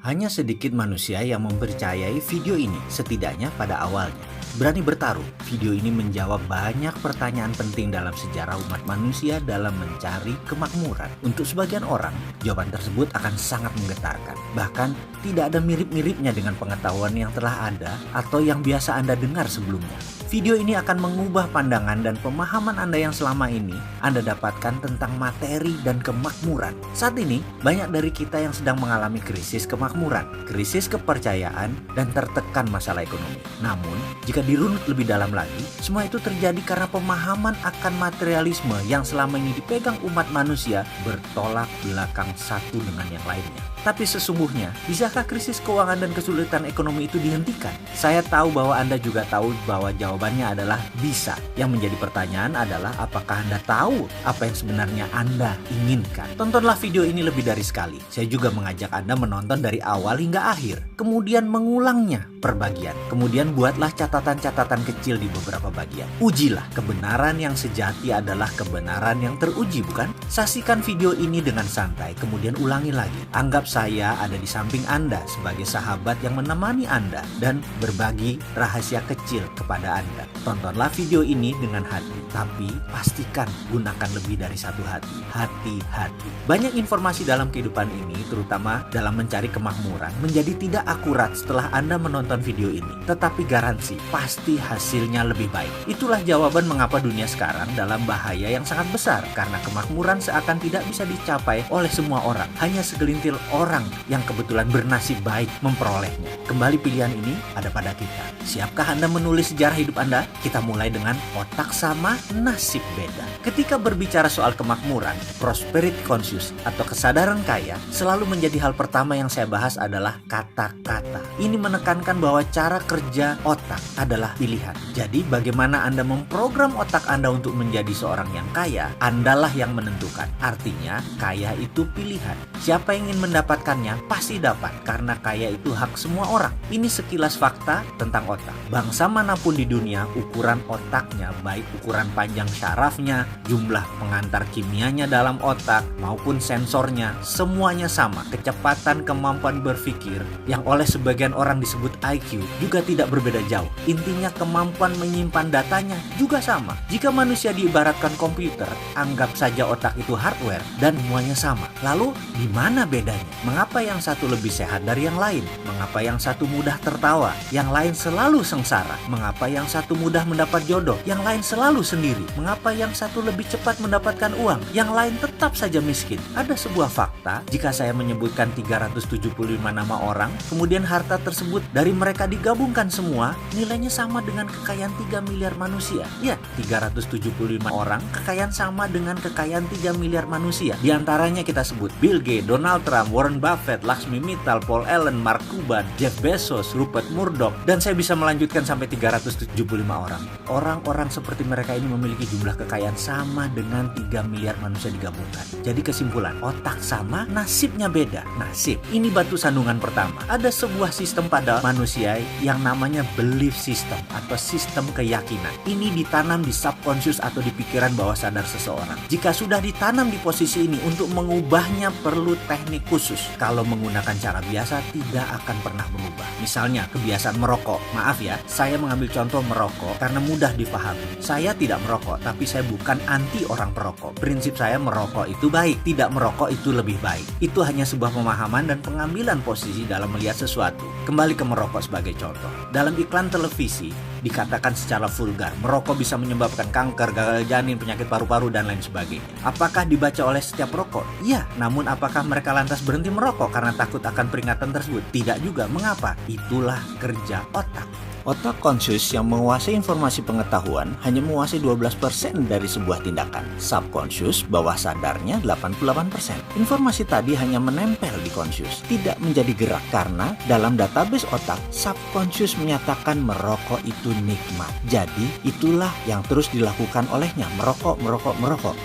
Hanya sedikit manusia yang mempercayai video ini, setidaknya pada awalnya. Berani bertaruh, video ini menjawab banyak pertanyaan penting dalam sejarah umat manusia dalam mencari kemakmuran. Untuk sebagian orang, jawaban tersebut akan sangat menggetarkan. Bahkan, tidak ada mirip-miripnya dengan pengetahuan yang telah ada atau yang biasa Anda dengar sebelumnya. Video ini akan mengubah pandangan dan pemahaman Anda yang selama ini Anda dapatkan tentang materi dan kemakmuran. Saat ini, banyak dari kita yang sedang mengalami krisis kemakmuran, krisis kepercayaan, dan tertekan masalah ekonomi. Namun, jika dirunut lebih dalam lagi, semua itu terjadi karena pemahaman akan materialisme yang selama ini dipegang umat manusia bertolak belakang satu dengan yang lainnya. Tapi sesungguhnya, bisakah krisis keuangan dan kesulitan ekonomi itu dihentikan? Saya tahu bahwa Anda juga tahu bahwa jawabannya adalah bisa. Yang menjadi pertanyaan adalah apakah Anda tahu apa yang sebenarnya Anda inginkan? Tontonlah video ini lebih dari sekali. Saya juga mengajak Anda menonton dari awal hingga akhir. Kemudian mengulangnya per bagian. Kemudian buatlah catatan-catatan kecil di beberapa bagian. Ujilah, kebenaran yang sejati adalah kebenaran yang teruji, bukan? Saksikan video ini dengan santai, kemudian ulangi lagi. Anggap saya ada di samping Anda sebagai sahabat yang menemani Anda dan berbagi rahasia kecil kepada Anda. Tontonlah video ini dengan hati, tapi pastikan gunakan lebih dari satu hati. Hati-hati. Banyak informasi dalam kehidupan ini, terutama dalam mencari kemakmuran, menjadi tidak akurat setelah Anda menonton video ini. Tetapi garansi, pasti hasilnya lebih baik. Itulah jawaban mengapa dunia sekarang dalam bahaya yang sangat besar, karena kemakmuran seakan tidak bisa dicapai oleh semua orang. Hanya segelintir orang yang kebetulan bernasib baik memperolehnya. Kembali pilihan ini ada pada kita. Siapkah Anda menulis sejarah hidup Anda? Kita mulai dengan otak sama, nasib beda. Ketika berbicara soal kemakmuran, prosperity conscious atau kesadaran kaya, selalu menjadi hal pertama yang saya bahas adalah kata-kata. Ini menekankan bahwa cara kerja otak adalah pilihan. Jadi bagaimana Anda memprogram otak Anda untuk menjadi seorang yang kaya, Andalah yang menentukan. Artinya, kaya itu pilihan. Siapa yang ingin mendapatkannya pasti dapat, karena kaya itu hak semua orang. Ini sekilas fakta tentang otak. Bangsa manapun di dunia, ukuran otaknya, baik ukuran panjang syarafnya, jumlah pengantar kimianya dalam otak, maupun sensornya, semuanya sama. Kecepatan kemampuan berpikir, yang oleh sebagian orang disebut IQ, juga tidak berbeda jauh. Intinya kemampuan menyimpan datanya juga sama. Jika manusia diibaratkan komputer, anggap saja otak itu hardware dan semuanya sama. Lalu, di mana bedanya? Mengapa yang satu lebih sehat dari yang lain? Mengapa yang satu mudah tertawa, yang lain selalu sengsara? Mengapa yang satu mudah mendapat jodoh, yang lain selalu sendiri? Mengapa yang satu lebih cepat mendapatkan uang, yang lain tetap saja miskin? Ada sebuah fakta, jika saya menyebutkan 375 nama orang, kemudian harta tersebut dari mereka digabungkan semua, nilainya sama dengan kekayaan 3 miliar manusia. Ya, 375 orang, kekayaan sama dengan kekayaan 3 miliar manusia. Di antaranya kita sebut Bill Gates, Donald Trump, Warren Buffett, Laxmi Mittal, Paul Allen, Mark Cuban, Jeff Bezos, Rupert Murdoch, dan saya bisa melanjutkan sampai 375 orang. Orang-orang seperti mereka ini memiliki jumlah kekayaan sama dengan 3 miliar manusia digabungkan. Jadi kesimpulan, otak sama, nasibnya beda. Nasib, ini batu sandungan pertama. Ada sebuah sistem pada manusia yang namanya belief system atau sistem keyakinan. Ini ditanam di subconscious atau di pikiran bawah sadar seseorang. Jika sudah ditanam di posisi ini, untuk mengubahnya perlu teknik khusus. Kalau menggunakan cara biasa tidak akan pernah berubah. Misalnya kebiasaan merokok. Maaf ya, saya mengambil contoh merokok karena mudah difahami. Saya tidak merokok, tapi saya bukan anti orang perokok. Prinsip saya merokok itu baik, tidak merokok itu lebih baik. Itu hanya sebuah pemahaman dan pengambilan posisi dalam melihat sesuatu. Kembali ke merokok sebagai contoh. Dalam iklan televisi dikatakan secara vulgar, merokok bisa menyebabkan kanker, gagal janin, penyakit paru-paru, dan lain sebagainya. Apakah dibaca oleh setiap perokok? Ya, namun apakah mereka lantas berhenti merokok karena takut akan peringatan tersebut? Tidak juga. Mengapa? Itulah kerja otak. Otak conscious yang menguasai informasi pengetahuan hanya menguasai 12% dari sebuah tindakan. Subconscious, bawah sadarnya 88%. Informasi tadi hanya menempel di conscious, tidak menjadi gerak karena dalam database otak, subconscious menyatakan merokok itu nikmat. Jadi, itulah yang terus dilakukan olehnya, merokok.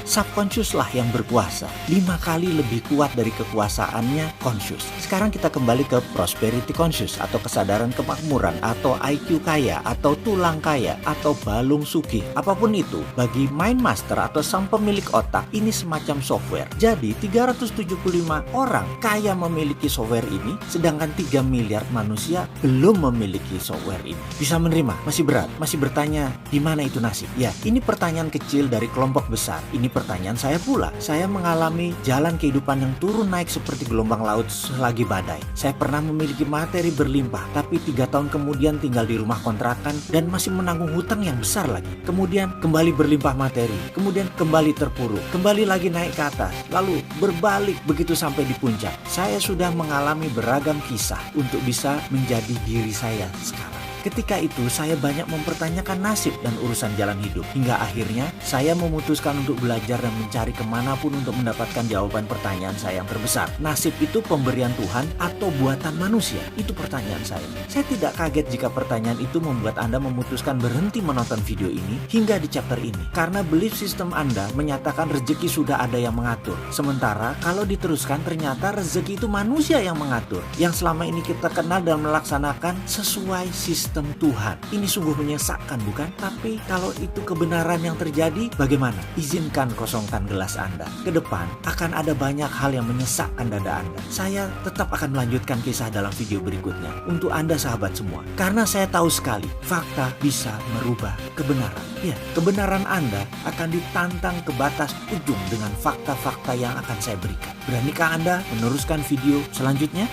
Subconscious lah yang berkuasa, 5 kali lebih kuat dari kekuasaannya conscious. Sekarang kita kembali ke prosperity conscious atau kesadaran kemakmuran atau IQ IQ kaya atau tulang kaya atau balung sugih, apapun itu, bagi Mind Master atau sang pemilik otak ini semacam software. Jadi 375 orang kaya memiliki software ini, sedangkan 3 miliar manusia belum memiliki software ini. Bisa menerima? Masih berat? Masih bertanya di mana itu nasib? Ya, ini pertanyaan kecil dari kelompok besar. Ini pertanyaan saya pula. Saya mengalami jalan kehidupan yang turun naik seperti gelombang laut selagi badai. Saya pernah memiliki materi berlimpah, tapi 3 tahun kemudian tinggal di rumah kontrakan dan masih menanggung hutang yang besar lagi. Kemudian kembali berlimpah materi, kemudian kembali terpuruk, kembali lagi naik ke atas, lalu berbalik begitu sampai di puncak. Saya sudah mengalami beragam kisah untuk bisa menjadi diri saya sekarang. Ketika itu saya banyak mempertanyakan nasib dan urusan jalan hidup. Hingga akhirnya saya memutuskan untuk belajar dan mencari kemanapun untuk mendapatkan jawaban pertanyaan saya yang terbesar. Nasib itu pemberian Tuhan atau buatan manusia? Itu pertanyaan saya. Saya tidak kaget jika pertanyaan itu membuat Anda memutuskan berhenti menonton video ini hingga di chapter ini. Karena belief system Anda menyatakan rezeki sudah ada yang mengatur. Sementara kalau diteruskan ternyata rezeki itu manusia yang mengatur. Yang selama ini kita kenal dan melaksanakan sesuai sistem Tuhan. Ini sungguh menyesakkan, bukan? Tapi kalau itu kebenaran yang terjadi, bagaimana? Izinkan kosongkan gelas Anda. Ke depan akan ada banyak hal yang menyesakkan dada Anda. Saya tetap akan melanjutkan kisah dalam video berikutnya untuk Anda sahabat semua. Karena saya tahu sekali, fakta bisa merubah kebenaran. Ya, kebenaran Anda akan ditantang ke batas ujung dengan fakta-fakta yang akan saya berikan. Beranikah Anda meneruskan video selanjutnya?